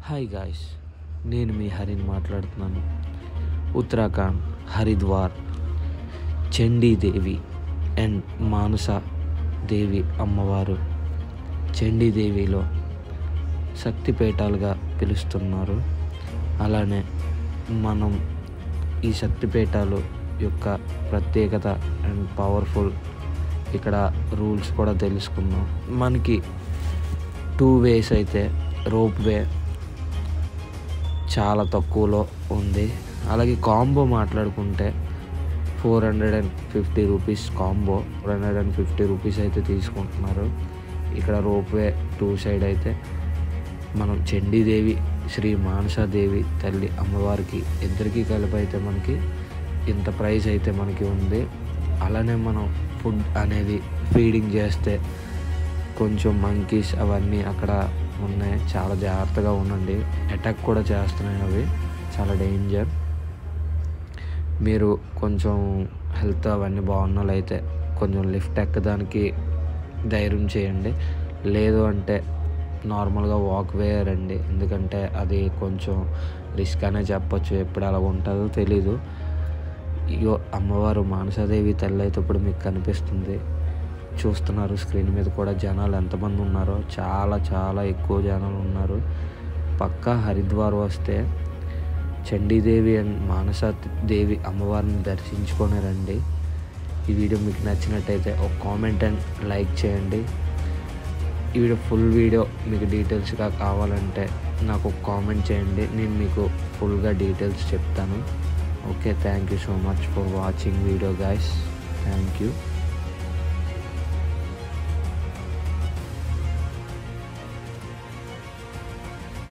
Hi guys, నేను మీ హరిని మాట్లాడుతున్నాను. ఉత్తరాఖండ్ హరిద్వార్ చండీదేవి అండ్ మానస దేవి అమ్మవారు చండీదేవిలో శక్తిపీఠాలుగా పిలుస్తున్నారు. అలానే మనం ఈ శక్తిపీఠాలు యొక్క ప్రత్యేకత అండ్ పవర్ఫుల్ ఇక్కడ రూల్స్ కూడా తెలుసుకుందాం. మనకి 2 ways అయితే రోప్ వే చాలా తక్కువలో ఉంది. అలాగే కాంబో మాట్లాడుకుంటే 450 రూపీస్ కాంబో, 450 రూపీస్ అయితే తీసుకుంటున్నారు. ఇక్కడ రోప్ వే 2 సైడ్ అయితే మనం చండీదేవి శ్రీ మానసాదేవి తల్లి అమ్మవారికి ఇద్దరికీ కలిపి అయితే మనకి ఇంత ప్రైస్ అయితే మనకి ఉంది. అలానే మనం ఫుడ్ అనేది ఫీడింగ్ చేస్తే కొంచెం మంకీస్ అవన్నీ అక్కడ ఉన్నాయి, చాలా జాగ్రత్తగా ఉండండి. అటాక్ కూడా చేస్తున్నాయి, అవి చాలా డేంజర్. మీరు కొంచెం హెల్త్ అవన్నీ బాగున్న అయితే కొంచెం లిఫ్ట్ ఎక్కడానికి ధైర్యం చేయండి. లేదు అంటే నార్మల్గా వాక్ వే రండి, ఎందుకంటే అది కొంచెం రిస్క్ అనే చెప్పొచ్చు. ఎప్పుడు అలా ఉంటుందో తెలీదు. ఇగో అమ్మవారు మానసాదేవి తల్లి అయితే ఇప్పుడు మీకు కనిపిస్తుంది, చూస్తున్నారు స్క్రీన్ మీద కూడా. జనాలు ఎంతమంది ఉన్నారో, చాలా చాలా ఎక్కువ జనాలు ఉన్నారు. పక్కా హరిద్వార్ వస్తే చండీదేవి అండ్ మానసాదేవి అమ్మవారిని దర్శించుకొని రండి. ఈ వీడియో మీకు నచ్చినట్టయితే ఒక కామెంట్ అండ్ లైక్ చేయండి. ఈ వీడియో ఫుల్ వీడియో మీకు డీటెయిల్స్గా కావాలంటే నాకు ఒక కామెంట్ చేయండి, నేను మీకు ఫుల్గా డీటెయిల్స్ చెప్తాను. Okay, thank you so much for watching video guys. Thank you.